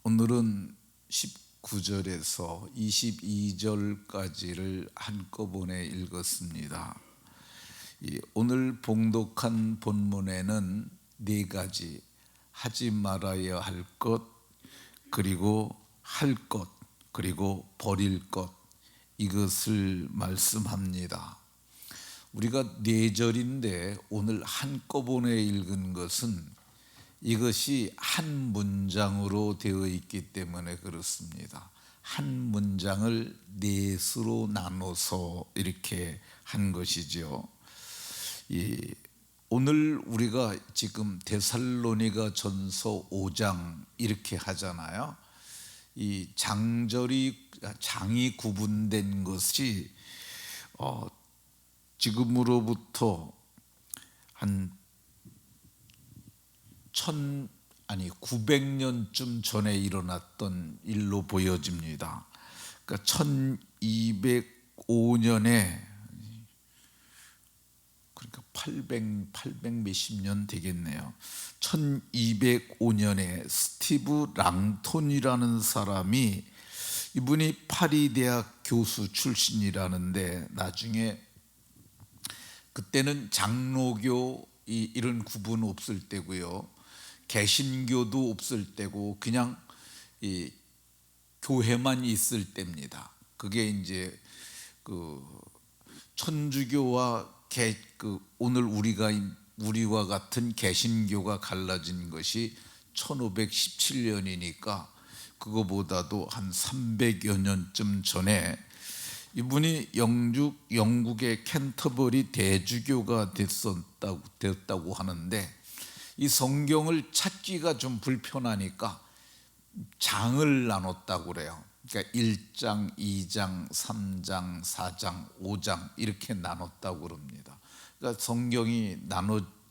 오늘은 19절에서 22절까지를 한꺼번에 읽었습니다. 오늘 봉독한 본문에는 네 가지, 하지 말아야 할 것, 그리고 할 것, 그리고 버릴 것, 이것을 말씀합니다. 우리가 네 절인데 오늘 한꺼번에 읽은 것은 이것이 한 문장으로 되어 있기 때문에 그렇습니다. 한 문장을 넷으로 나눠서 이렇게 한 것이죠. 오늘 우리가 지금 데살로니가 전서 5장 이렇게 하잖아요. 이 장이 구분된 것이 지금으로부터 한 900년쯤 전에 일어났던 일로 보여집니다. 그러니까 1205년에, 그러니까 800 몇십 년 되겠네요. 1205년에 스티브 랑톤이라는 사람이, 이분이 파리 대학 교수 출신이라는데, 나중에 그때는 장로교 이런 구분 없을 때고요, 개신교도 없을 때고 그냥 이 교회만 있을 때입니다. 그게 이제 그 천주교와 오늘 우리와 같은 개신교가 갈라진 것이 1517년이니까 그거보다도 한 300여 년쯤 전에 이분이 영국의 캔터버리 대주교가 되었다고 하는데, 이 성경을 찾기가 좀 불편하니까 장을 나눴다고 그래요. 그러니까 1장, 2장, 3장, 4장, 5장 이렇게 나눴다고 그럽니다. 그러니까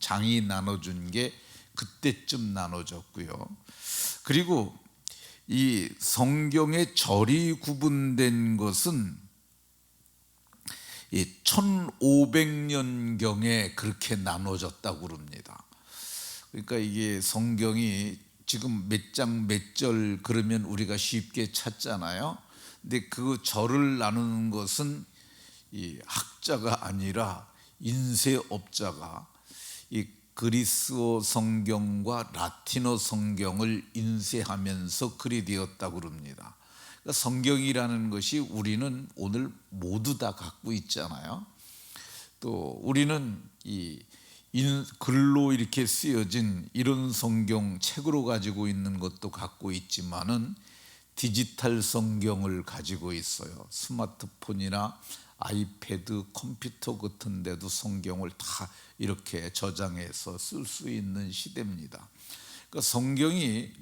장이 나눠준 게 그때쯤 나눠졌고요. 그리고 이 성경의 절이 구분된 것은 1500년경에 그렇게 나눠졌다고 그럽니다. 그러니까 이게 성경이 지금 몇 장 몇 절 그러면 우리가 쉽게 찾잖아요. 근데 그 절을 나누는 것은 이 학자가 아니라 인쇄업자가 이 그리스어 성경과 라틴어 성경을 인쇄하면서 글이 되었다고 그럽니다. 그러니까 성경이라는 것이 우리는 오늘 모두 다 갖고 있잖아요. 또 우리는 글로 이렇게 쓰여진 이런 성경 책으로 가지고 있는 것도 갖고 있지만은 디지털 성경을 가지고 있어요. 스마트폰이나 아이패드, 컴퓨터 같은 데도 성경을 다 이렇게 저장해서 쓸 수 있는 시대입니다. 그러니까 성경이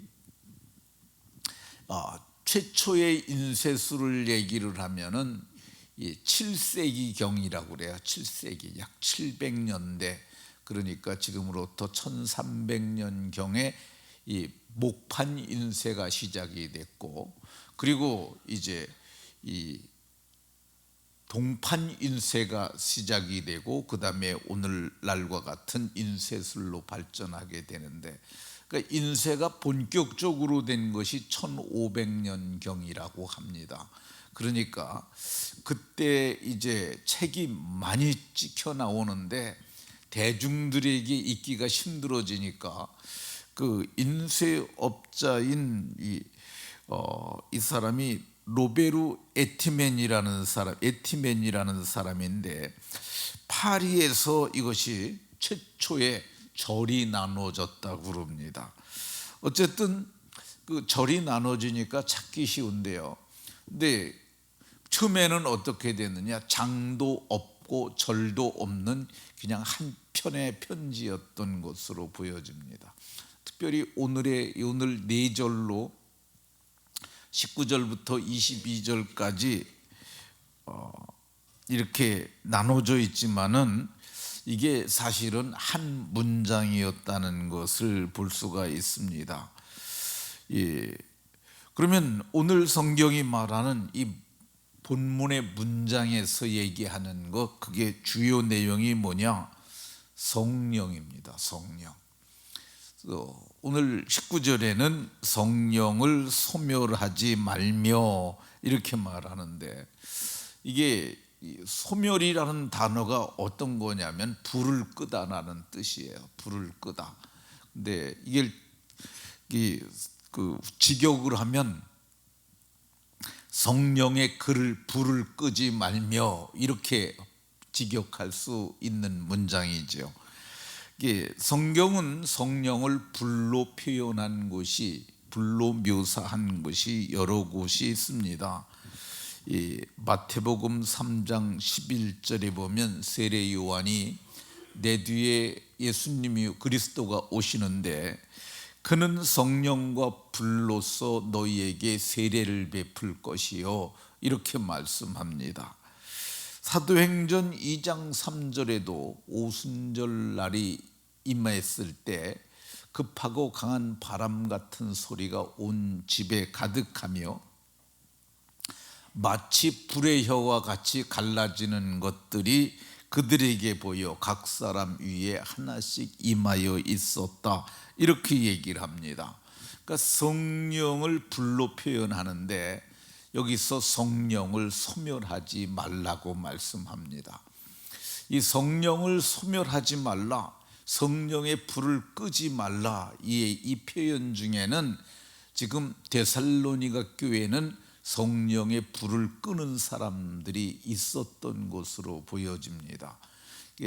최초의 인쇄술을 얘기를 하면은 7세기 경이라고 그래요. 7세기, 약 700년대. 그러니까 지금으로부터 1300년 경에 이 목판 인쇄가 시작이 됐고, 그리고 이제 이 동판 인쇄가 시작이 되고, 그 다음에 오늘날과 같은 인쇄술로 발전하게 되는데, 그러니까 인쇄가 본격적으로 된 것이 1500년 경이라고 합니다. 그러니까 그때 이제 책이 많이 찍혀 나오는데 대중들에게 읽기가 힘들어지니까 그 인쇄업자인 이 사람이 로베르 에티맨이라는 사람인데, 파리에서 이것이 최초의 절이 나눠졌다고 그럽니다. 어쨌든 그 절이 나눠지니까 찾기 쉬운데요. 근데 처음에는 어떻게 됐느냐? 장도 없고 절도 없는 그냥 한 편의 편지였던 것으로 보여집니다. 특별히 오늘 네 절로 19절부터 22절까지 이렇게 나눠져 있지만은 이게 사실은 한 문장이었다는 것을 볼 수가 있습니다. 그러면 오늘 성경이 말하는 이 본문의 문장에서 얘기하는 것, 그게 주요 내용이 뭐냐? 성령입니다. 성령. 오늘 19절에는 성령을 소멸하지 말며 이렇게 말하는데, 이게 소멸이라는 단어가 어떤 거냐면 불을 끄다라는 뜻이에요. 불을 끄다. 근데 이게 직역을 하면 성령의 불을 끄지 말며 이렇게 직역할 수 있는 문장이죠. 이게 성경은 성령을 불로 표현한 것이, 불로 묘사한 것이 여러 곳이 있습니다. 이 마태복음 3장 11절에 보면 세례 요한이 내 뒤에 예수님이 그리스도가 오시는데 그는 성령과 불로서 너희에게 세례를 베풀 것이요 이렇게 말씀합니다. 사도행전 2장 3절에도 오순절 날이 임했을 때 급하고 강한 바람 같은 소리가 온 집에 가득하며 마치 불의 혀와 같이 갈라지는 것들이 그들에게 보여 각 사람 위에 하나씩 임하여 있었다, 이렇게 얘기를 합니다. 그러니까 성령을 불로 표현하는데 여기서 성령을 소멸하지 말라고 말씀합니다. 이 성령을 소멸하지 말라, 성령의 불을 끄지 말라, 이 표현 중에는 지금 데살로니가 교회는 성령의 불을 끄는 사람들이 있었던 것으로 보여집니다.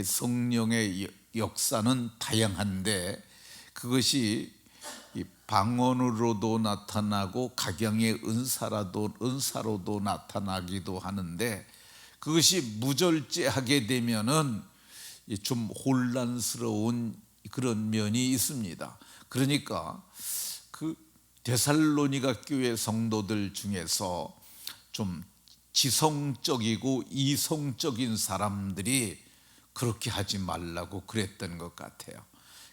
성령의 역사는 다양한데 그것이 방언으로도 나타나고 각양의 은사로도 나타나기도 하는데, 그것이 무절제하게 되면은 좀 혼란스러운 그런 면이 있습니다. 그러니까 그 데살로니가 교회 성도들 중에서 좀 지성적이고 이성적인 사람들이 그렇게 하지 말라고 그랬던 것 같아요.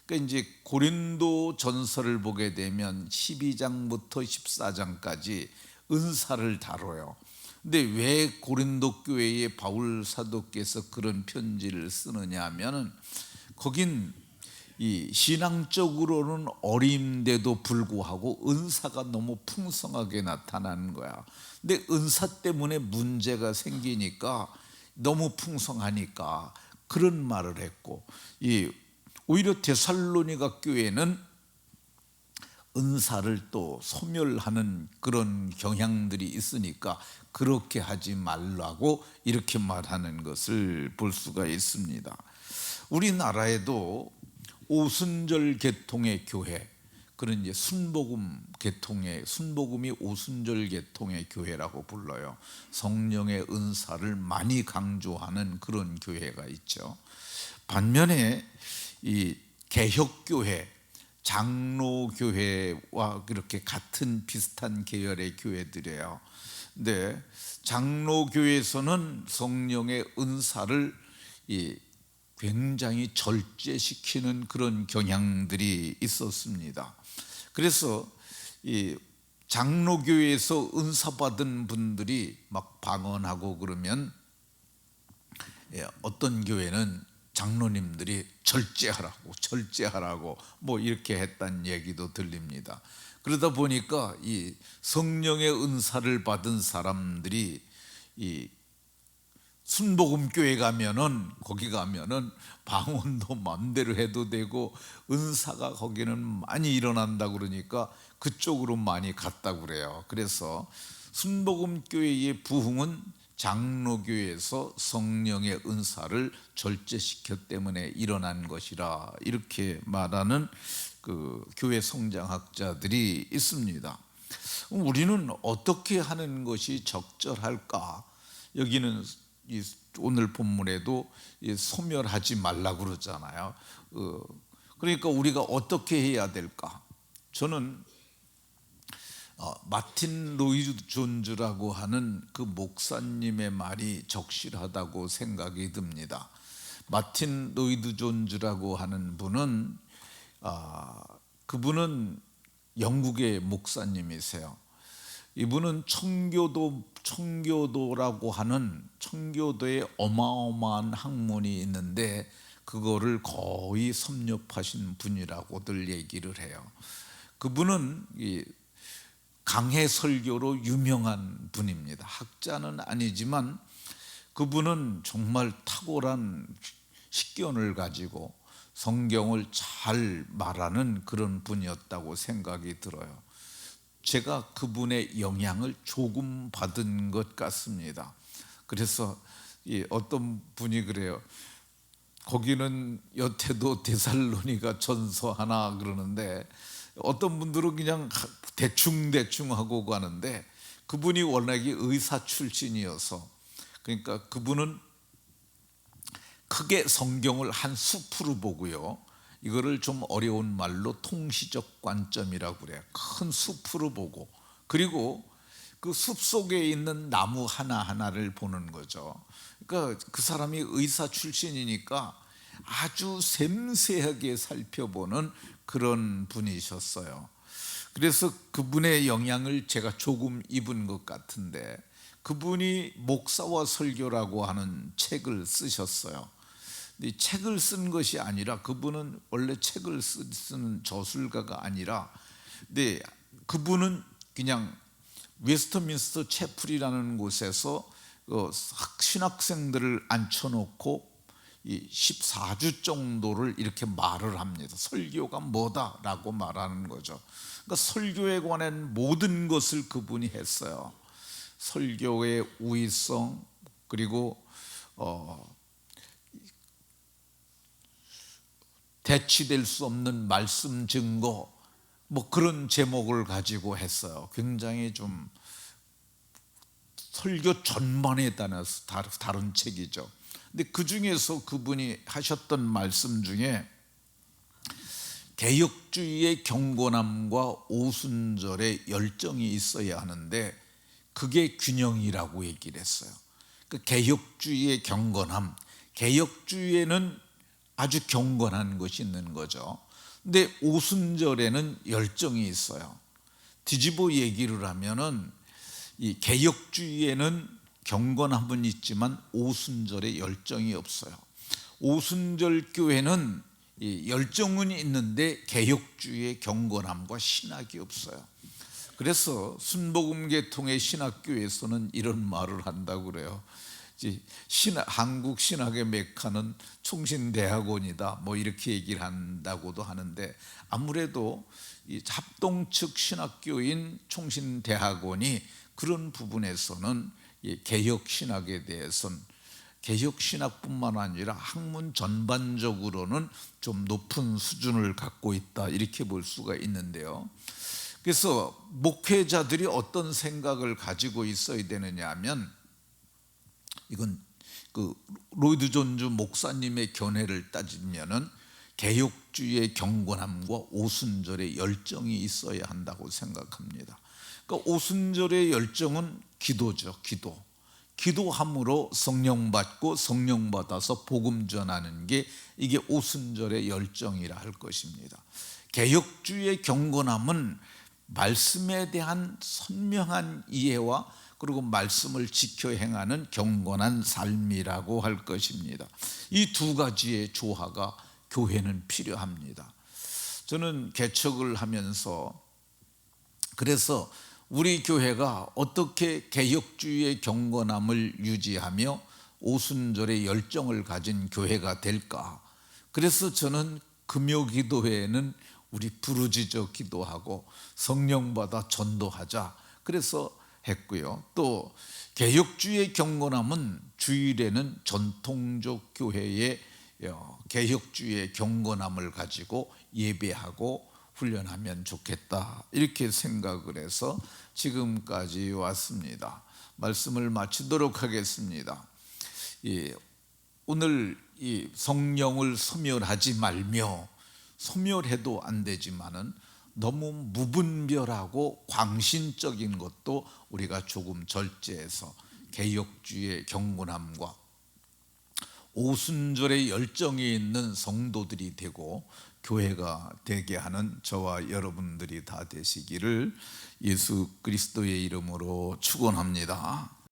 그러니까 이제 고린도 전서를 보게 되면 12장부터 14장까지 은사를 다뤄요. 근데 왜 고린도 교회에 바울 사도께서 그런 편지를 쓰느냐 하면은 거긴 이 신앙적으로는 어림돼도 불구하고 은사가 너무 풍성하게 나타나는 거야. 근데 은사 때문에 문제가 생기니까, 너무 풍성하니까 그런 말을 했고, 오히려 데살로니가 교회는 은사를 또 소멸하는 그런 경향들이 있으니까 그렇게 하지 말라고 이렇게 말하는 것을 볼 수가 있습니다. 우리나라에도 오순절 계통의 교회, 그런 이제 순복음이 오순절 계통의 교회라고 불러요. 성령의 은사를 많이 강조하는 그런 교회가 있죠. 반면에 이 개혁교회, 장로교회와 그렇게 같은 비슷한 계열의 교회들이에요. 근데 장로교회에서는 성령의 은사를 굉장히 절제시키는 그런 경향들이 있었습니다. 그래서 이 장로교회에서 은사 받은 분들이 막 방언하고 그러면 어떤 교회는 장로님들이 절제하라고 뭐 이렇게 했다는 얘기도 들립니다. 그러다 보니까 이 성령의 은사를 받은 사람들이 이 순복음교회 거기 가면은 방언도 마음대로 해도 되고 은사가 거기는 많이 일어난다 그러니까 그쪽으로 많이 갔다고 그래요. 그래서 순복음교회의 부흥은 장로교회에서 성령의 은사를 절제시켰기 때문에 일어난 것이라, 이렇게 말하는 그 교회 성장학자들이 있습니다. 우리는 어떻게 하는 것이 적절할까? 여기는 오늘 본문에도 소멸하지 말라고 그러잖아요. 그러니까 우리가 어떻게 해야 될까? 저는 마틴 로이드 존즈라고 하는 그 목사님의 말이 적실하다고 생각이 듭니다. 마틴 로이드 존즈라고 하는 분은 그분은 영국의 목사님이세요. 이분은 청교도라고 하는 청교도에 어마어마한 학문이 있는데 그거를 거의 섭렵하신 분이라고들 얘기를 해요. 그분은 이 강해 설교로 유명한 분입니다. 학자는 아니지만 그분은 정말 탁월한 식견을 가지고 성경을 잘 말하는 그런 분이었다고 생각이 들어요. 제가 그분의 영향을 조금 받은 것 같습니다. 그래서 어떤 분이 그래요. 거기는 여태도 데살로니가 전서 하나 그러는데 어떤 분들은 그냥 대충 하고 가는데 그분이 워낙에 의사 출신이어서, 그러니까 그분은 크게 성경을 한 숲으로 보고요, 이거를 좀 어려운 말로 통시적 관점이라고 그래요. 큰 숲으로 보고, 그리고 그 숲 속에 있는 나무 하나하나를 보는 거죠. 그러니까 그 사람이 의사 출신이니까 아주 섬세하게 살펴보는 그런 분이셨어요. 그래서 그분의 영향을 제가 조금 입은 것 같은데, 그분이 목사와 설교라고 하는 책을 쓰셨어요. 이 책을 쓴 것이 아니라, 그분은 원래 책을 쓰는 저술가가 아니라, 근데 그분은 그냥 웨스트민스터 채플이라는 곳에서 신학생들을 앉혀놓고 이 14주 정도를 이렇게 말을 합니다. 설교가 뭐다라고 말하는 거죠. 그러니까 설교에 관한 모든 것을 그분이 했어요. 설교의 우위성, 그리고 대치될 수 없는 말씀 증거, 뭐 그런 제목을 가지고 했어요. 굉장히 좀 설교 전반에 따라서 다른 책이죠. 근데 그 중에서 그분이 하셨던 말씀 중에 개혁주의의 경건함과 오순절의 열정이 있어야 하는데 그게 균형이라고 얘기를 했어요. 그 개혁주의의 경건함, 개혁주의에는 아주 경건한 것이 있는 거죠. 근데 오순절에는 열정이 있어요. 뒤집어 얘기를 하면은 이 개혁주의에는 경건함은 있지만 오순절에 열정이 없어요. 오순절 교회는 열정은 있는데 개혁주의의 경건함과 신학이 없어요. 그래서 순복음계통의 신학교에서는 이런 말을 한다고 그래요. 한국 신학의 메카는 총신대학원이다, 뭐 이렇게 얘기를 한다고도 하는데, 아무래도 이 합동측 신학교인 총신대학원이 그런 부분에서는 개혁신학에 대해서는, 개혁신학뿐만 아니라 학문 전반적으로는 좀 높은 수준을 갖고 있다, 이렇게 볼 수가 있는데요. 그래서 목회자들이 어떤 생각을 가지고 있어야 되느냐 하면, 이건 그 로이드 존즈 목사님의 견해를 따지면은 개혁주의의 경건함과 오순절의 열정이 있어야 한다고 생각합니다. 그러니까 오순절의 열정은 기도죠. 기도함으로 성령 받고 성령 받아서 복음 전하는 게 이게 오순절의 열정이라 할 것입니다. 개혁주의의 경건함은 말씀에 대한 선명한 이해와 그리고 말씀을 지켜 행하는 경건한 삶이라고 할 것입니다. 이 두 가지의 조화가 교회는 필요합니다. 저는 개척을 하면서 그래서 우리 교회가 어떻게 개혁주의의 경건함을 유지하며 오순절의 열정을 가진 교회가 될까? 그래서 저는 금요기도회에는 우리 부르짖어 기도하고 성령 받아 전도하자, 그래서 했고요. 또 개혁주의의 경건함은 주일에는 전통적 교회의 개혁주의의 경건함을 가지고 예배하고 훈련하면 좋겠다, 이렇게 생각을 해서 지금까지 왔습니다. 말씀을 마치도록 하겠습니다. 오늘 이 성령을 소멸하지 말며, 소멸해도 안 되지만은 너무 무분별하고 광신적인 것도 우리가 조금 절제해서 개혁주의의 경건함과 오순절의 열정이 있는 성도들이 되고 교회가 되게 하는 저와 여러분들이 다 되시기를 예수 그리스도의 이름으로 축원합니다.